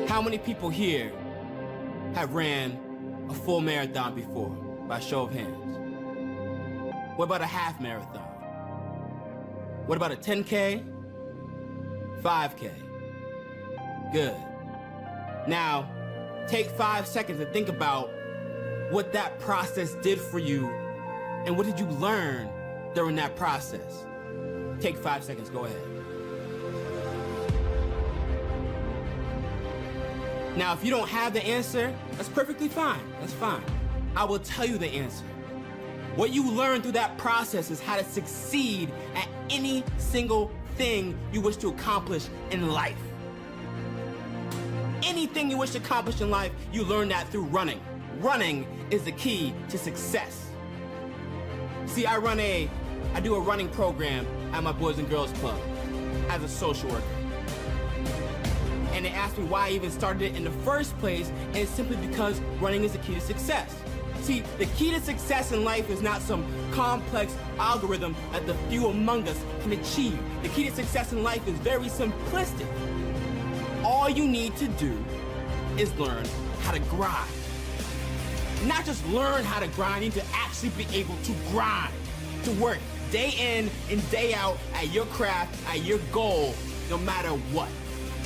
How many people here have ran a full marathon before, by show of hands? What about a half marathon? What about a 10K? 5K? Good. Now, take 5 seconds and think about what that process did for you and what did you learn during that process. Take 5 seconds, go ahead. Now, if you don't have the answer, that's perfectly fine. That's fine. I will tell you the answer. What you learn through that process is how to succeed at any single thing you wish to accomplish in life. Anything you wish to accomplish in life, you learn that through running. Running is the key to success. See, I do a running program at my Boys and Girls Club as a social worker. And they asked me why I even started it in the first place, and it's simply because running is the key to success. See, the key to success in life is not some complex algorithm that the few among us can achieve. The key to success in life is very simplistic. All you need to do is learn how to grind. Not just learn how to grind, you need to actually be able to grind, to work day in and day out at your craft, at your goal, no matter what.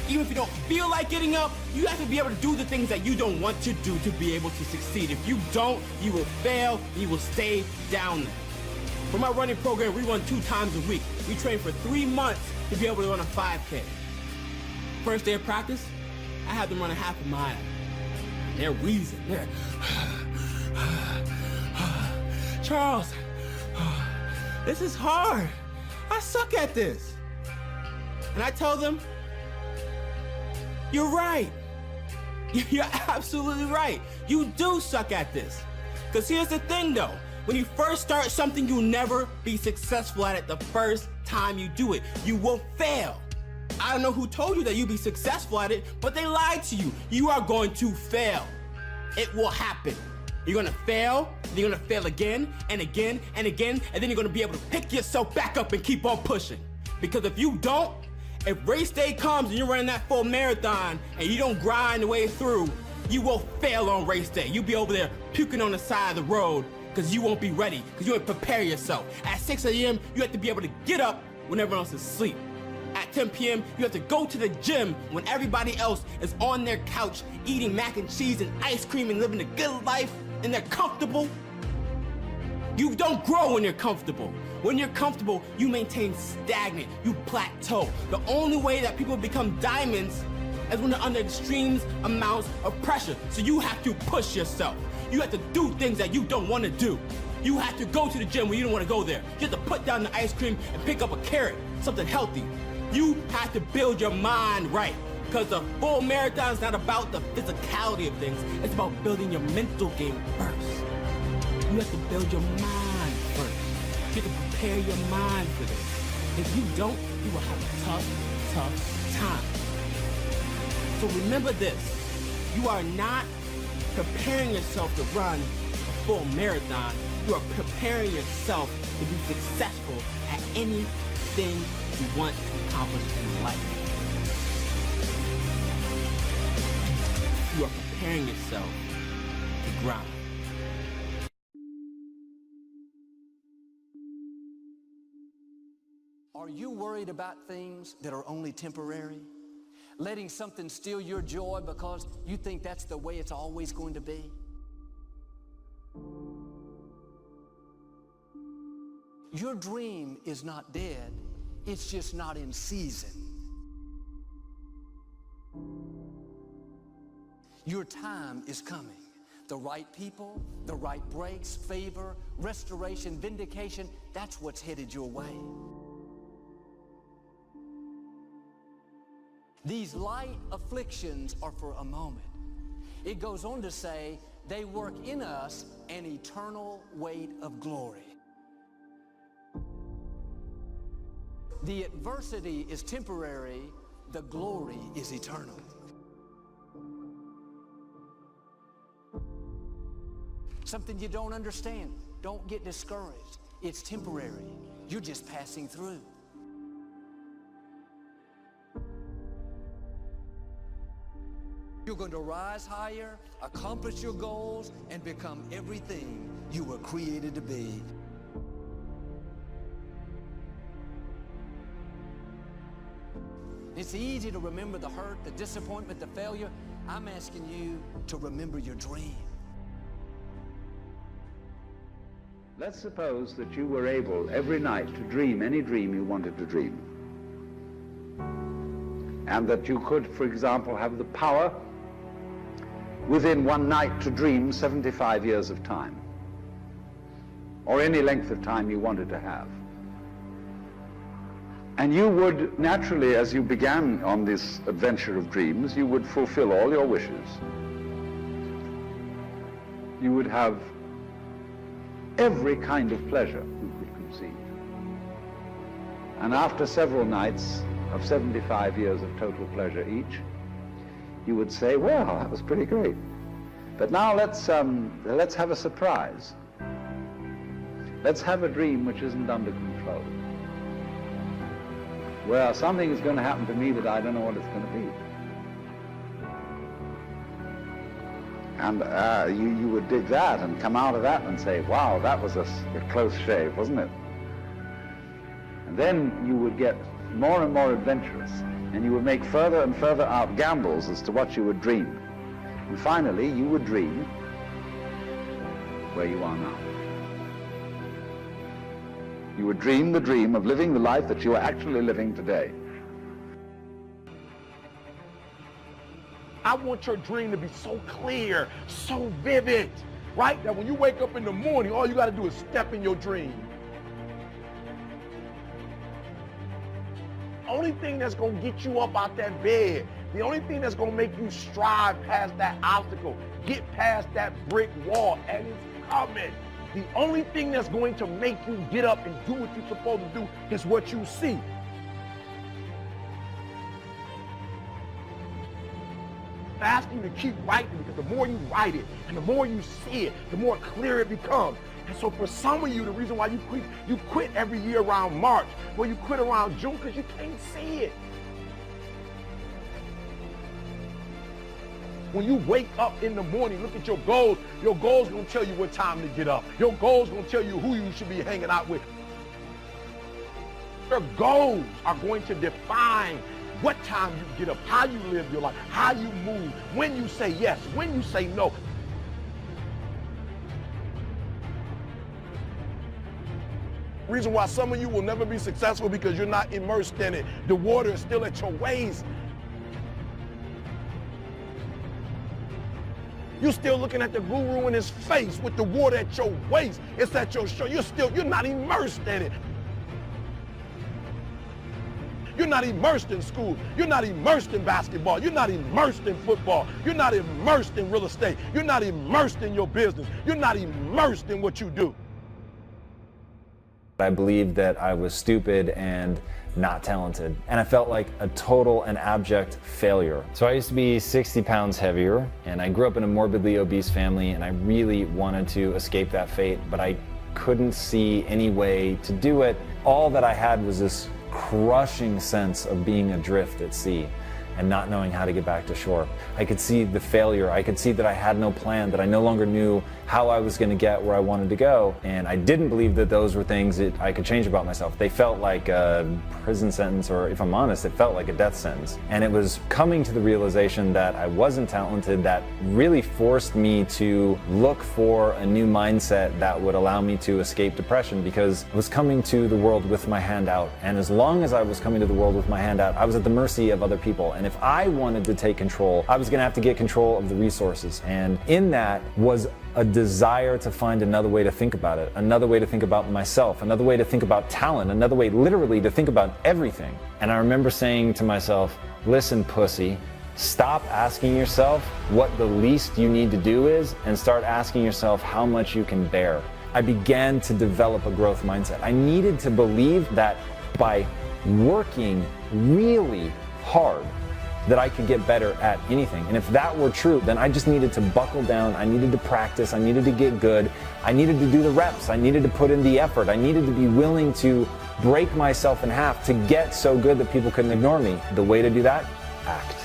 Even if you don't feel like getting up, you have to be able to do the things that you don't want to do to be able to succeed. If you don't, you will fail, you will stay down there. For my running program, we run 2 times a week. We train for 3 months to be able to run a 5K. First day of practice, I had them run a half a mile. They're wheezing. They're Charles, this is hard. I suck at this. And I tell them, you're right. You're absolutely right. You do suck at this. Because here's the thing though, when you first start something, you'll never be successful at it the first time you do it. You will fail. I don't know who told you that you'd be successful at it, but they lied to you. You are going to fail. It will happen. You're gonna fail, then you're gonna fail again and again and again, and then you're gonna be able to pick yourself back up and keep on pushing. Because if you don't, if race day comes and you're running that full marathon and you don't grind the way through, you will fail on race day. You'll be over there puking on the side of the road because you won't be ready, because you won't prepare yourself. At 6 a.m., you have to be able to get up when everyone else is asleep. At 10 p.m., you have to go to the gym when everybody else is on their couch eating mac and cheese and ice cream and living a good life and they're comfortable. You don't grow when you're comfortable. When you're comfortable, you maintain stagnant, you plateau. The only way that people become diamonds is when they're under extreme amounts of pressure. So you have to push yourself. You have to do things that you don't want to do. You have to go to the gym when you don't want to go there. You have to put down the ice cream and pick up a carrot, something healthy. You have to build your mind right. Because the full marathon is not about the physicality of things. It's about building your mental game first. You have to build your mind first. You have to prepare your mind for this. If you don't, you will have a tough time. So remember this. You are not preparing yourself to run a full marathon. You are preparing yourself to be successful at anything you want to accomplish in life. You are preparing yourself to grind. Are you worried about things that are only temporary? Letting something steal your joy because you think that's the way it's always going to be? Your dream is not dead, it's just not in season. Your time is coming. The right people, the right breaks, favor, restoration, vindication, that's what's headed your way. These light afflictions are for a moment. It goes on to say, they work in us an eternal weight of glory. The adversity is temporary, the glory is eternal. Something you don't understand, don't get discouraged. It's temporary. You're just passing through. You're going to rise higher, accomplish your goals, and become everything you were created to be. It's easy to remember the hurt, the disappointment, the failure. I'm asking you to remember your dream. Let's suppose that you were able every night to dream any dream you wanted to dream. And that you could, for example, have the power within one night to dream 75 years of time, or any length of time you wanted to have. And you would naturally, as you began on this adventure of dreams, you would fulfill all your wishes. You would have every kind of pleasure you could conceive. And after several nights of 75 years of total pleasure each, you would say, well, that was pretty great. But now let's have a surprise. Let's have a dream which isn't under control. Well, something is going to happen to me that I don't know what it's going to be. And you would dig that and come out of that and say, wow, that was a close shave, wasn't it? And then you would get more and more adventurous, and you would make further and further out gambles as to what you would dream. And finally, you would dream where you are now. You would dream the dream of living the life that you are actually living today. I want your dream to be so clear, so vivid, right? That when you wake up in the morning, all you got to do is step in your dream. Only thing that's going to get you up out that bed, the only thing that's going to make you strive past that obstacle, get past that brick wall, and it's coming. The only thing that's going to make you get up and do what you're supposed to do is what you see. I ask you to keep writing, because the more you write it and the more you see it, the more clear it becomes. And so for some of you, the reason why you quit every year around March, or you quit around June, because you can't see it. When you wake up in the morning, look at your goals. Your goals gonna tell you what time to get up. Your goals gonna tell you who you should be hanging out with. Your goals are going to define what time you get up, how you live your life, how you move, when you say yes, when you say no. Reason why some of you will never be successful because you're not immersed in it. The water is still at your waist. You're still looking at the guru in his face with the water at your waist. It's at your shoulder. You're not immersed in it. You're not immersed in school. You're not immersed in basketball. You're not immersed in football. You're not immersed in real estate. You're not immersed in your business. You're not immersed in what you do. I believed that I was stupid and not talented, and I felt like a total and abject failure. So I used to be 60 pounds heavier, and I grew up in a morbidly obese family, and I really wanted to escape that fate, but I couldn't see any way to do it. All that I had was this crushing sense of being adrift at sea and not knowing how to get back to shore. I could see the failure. I could see that I had no plan, that I no longer knew how I was going to get where I wanted to go. And I didn't believe that those were things that I could change about myself. They felt like a prison sentence, or if I'm honest, it felt like a death sentence. And it was coming to the realization that I wasn't talented that really forced me to look for a new mindset that would allow me to escape depression, because I was coming to the world with my hand out. And as long as I was coming to the world with my hand out, I was at the mercy of other people. And if I wanted to take control, I was going to have to get control of the resources. And in that was a desire to find another way to think about it, another way to think about myself, another way to think about talent, another way literally to think about everything. And I remember saying to myself, listen, pussy, stop asking yourself what the least you need to do is, and start asking yourself how much you can bear. I began to develop a growth mindset. I needed to believe that by working really hard, that I could get better at anything. And if that were true, then I just needed to buckle down. I needed to practice. I needed to get good. I needed to do the reps. I needed to put in the effort. I needed to be willing to break myself in half to get so good that people couldn't ignore me. The way to do that? Act.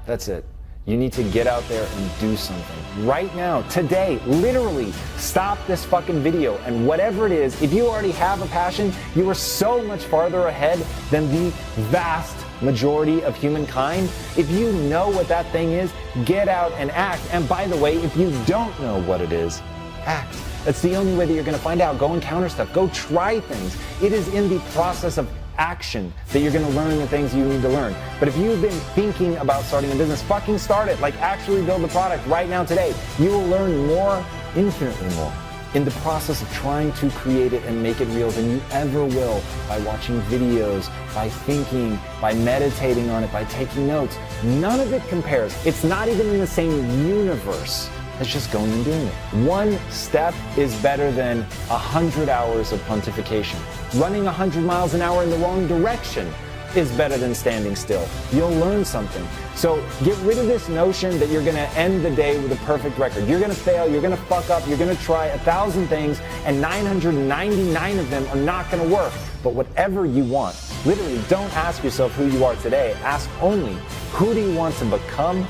That's it. You need to get out there and do something. Right now, today, literally, stop this fucking video. And whatever it is, if you already have a passion, you are so much farther ahead than the vast majority of humankind. If you know what that thing is, get out and act. And by the way, if you don't know what it is, act. That's the only way that you're gonna find out. Go encounter stuff. Go try things. It is in the process of action that you're gonna learn the things you need to learn. But if you've been thinking about starting a business, fucking start it. Like, actually build the product right now today. You will learn more, infinitely more, in the process of trying to create it and make it real than you ever will by watching videos, by thinking, by meditating on it, by taking notes. None of it compares. It's not even in the same universe. It's just going and doing it. One step is better than 100 hours of pontification. Running 100 miles an hour in the wrong direction is better than standing still. You'll learn something. So get rid of this notion that you're gonna end the day with a perfect record. You're gonna fail, you're gonna fuck up, you're gonna try 1,000 things, and 999 of them are not gonna work. But whatever you want, literally don't ask yourself who you are today. Ask only, who do you want to become?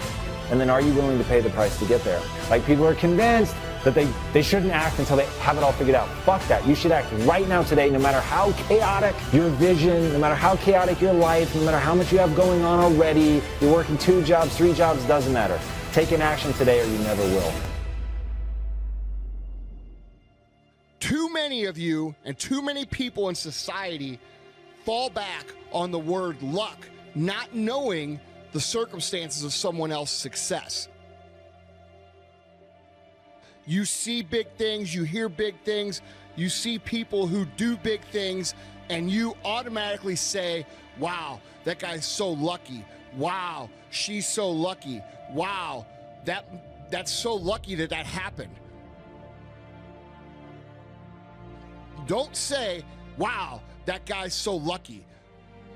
And then are you willing to pay the price to get there? Like, people are convinced that they shouldn't act until they have it all figured out. Fuck that. You should act right now today, no matter how chaotic your vision, no matter how chaotic your life, no matter how much you have going on already. You're working 2 jobs, 3 jobs, doesn't matter. Take an action today or you never will. Too many of you and too many people in society fall back on the word luck, not knowing the circumstances of someone else's success. You see big things, you hear big things, you see people who do big things, and you automatically say, wow, that guy's so lucky. Wow, she's so lucky. Wow, that's so lucky that happened. Don't say, wow, that guy's so lucky.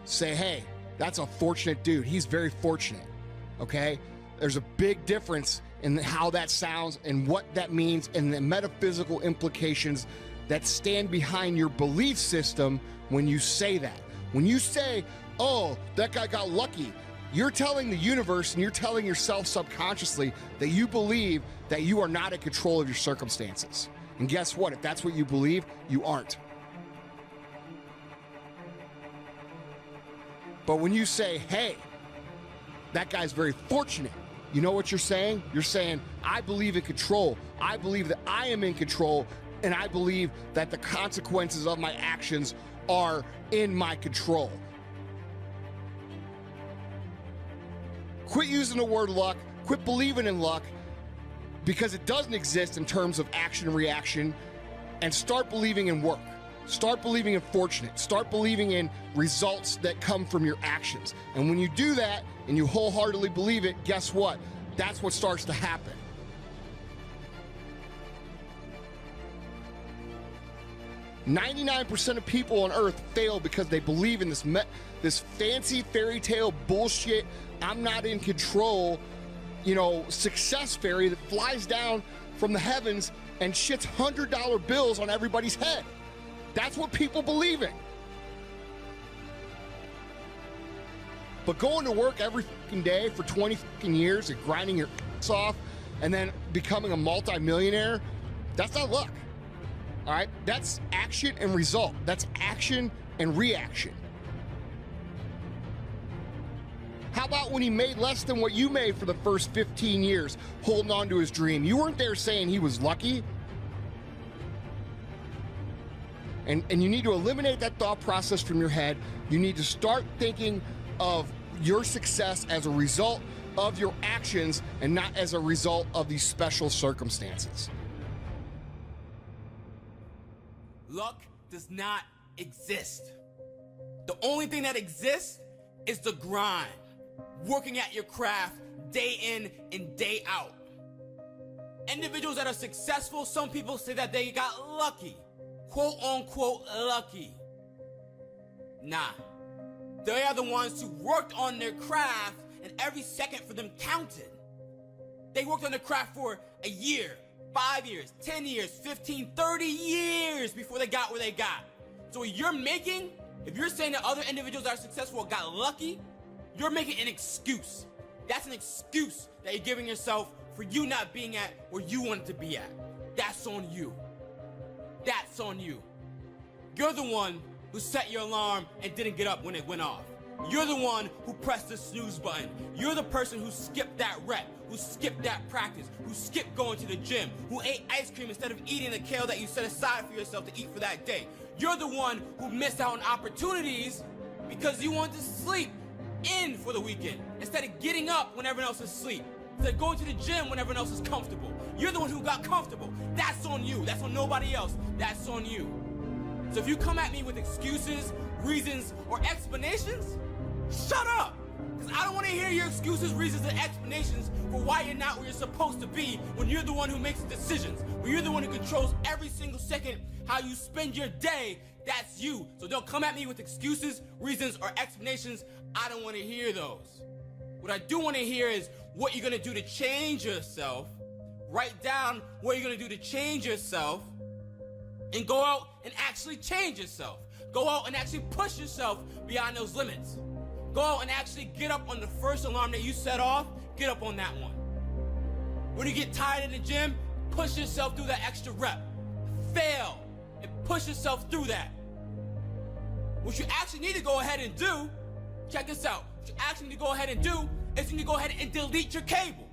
Say, hey, that's a fortunate dude. He's very fortunate, okay? There's a big difference in how that sounds and what that means and the metaphysical implications that stand behind your belief system when you say that. When you say, oh, that guy got lucky, you're telling the universe and you're telling yourself subconsciously that you believe that you are not in control of your circumstances. And guess what? If that's what you believe, you aren't. But when you say, hey, that guy's very fortunate, you know what you're saying? You're saying, I believe in control. I believe that I am in control, and I believe that the consequences of my actions are in my control. Quit using the word luck. Quit believing in luck, because it doesn't exist in terms of action and reaction, and start believing in work. Start believing in fortunate. Start believing in results that come from your actions. And when you do that and you wholeheartedly believe it, guess what? That's what starts to happen. %99 of people on earth fail because they believe in this fancy fairy tale bullshit, I'm not in control, success fairy that flies down from the heavens and shits $100 bills on everybody's head. That's what people believe in. But going to work every fucking day for 20 fucking years and grinding your ass off and then becoming a multi-millionaire, that's not luck. All right? That's action and result. That's action and reaction. How about when he made less than what you made for the first 15 years, holding on to his dream? You weren't there saying he was lucky. And you need to eliminate that thought process from your head. You need to start thinking of your success as a result of your actions and not as a result of these special circumstances. Luck does not exist. The only thing that exists is the grind. Working at your craft day in and day out. Individuals that are successful, some people say that they got lucky. Quote unquote lucky. Nah. They are the ones who worked on their craft and every second for them counted. They worked on their craft for a year, 5 years, 10 years, 15, 30 years before they got where they got. So what you're making, if you're saying that other individuals that are successful got lucky, you're making an excuse. That's an excuse that you're giving yourself for you not being at where you wanted to be at. That's on you. That's on you. You're the one who set your alarm and didn't get up when it went off. You're the one who pressed the snooze button. You're the person who skipped that rep, who skipped that practice, who skipped going to the gym, who ate ice cream instead of eating the kale that you set aside for yourself to eat for that day. You're the one who missed out on opportunities because you wanted to sleep in for the weekend instead of getting up when everyone else is asleep, instead of going to the gym when everyone else is comfortable. You're the one who got comfortable. That's on you. That's on nobody else. That's on you. So if you come at me with excuses, reasons, or explanations, shut up! Because I don't want to hear your excuses, reasons, and explanations for why you're not where you're supposed to be when you're the one who makes the decisions, when you're the one who controls every single second how you spend your day. That's you. So don't come at me with excuses, reasons, or explanations. I don't want to hear those. What I do want to hear is what you're going to do to change yourself. Write down what you're going to do to change yourself and go out and actually change yourself. Go out and actually push yourself beyond those limits. Go out and actually get up on the first alarm that you set off, get up on that one. When you get tired in the gym, push yourself through that extra rep. Fail and push yourself through that. What you actually need to go ahead and do, check this out. What you actually need to go ahead and do is you need to go ahead and delete your cable.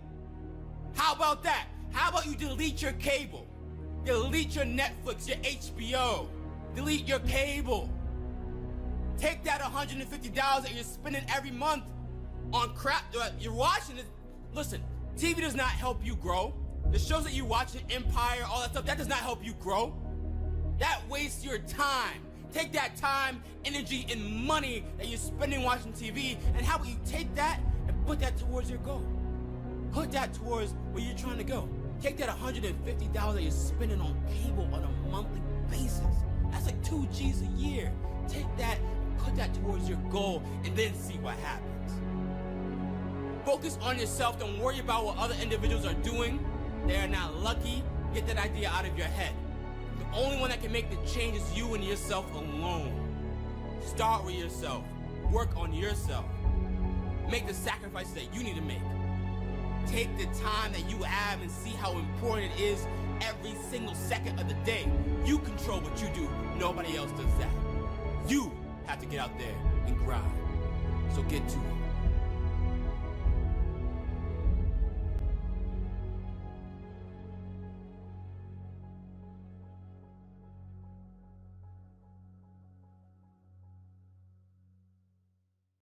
How about that? How about you delete your cable? Delete your Netflix, your HBO. Delete your cable. Take that $150 that you're spending every month on crap that you're watching. Listen, TV does not help you grow. The shows that you watch, Empire, all that stuff, that does not help you grow. That wastes your time. Take that time, energy, and money that you're spending watching TV, and how about you take that and put that towards your goal? Put that towards where you're trying to go. Take that $150 that you're spending on cable on a monthly basis. That's like 2 G's a year. Take that, put that towards your goal, and then see what happens. Focus on yourself. Don't worry about what other individuals are doing. They are not lucky. Get that idea out of your head. The only one that can make the change is you and yourself alone. Start with yourself. Work on yourself. Make the sacrifices that you need to make. Take the time that you have and see how important it is every single second of the day. You control what you do. Nobody else does that. You have to get out there and grind. So get to it.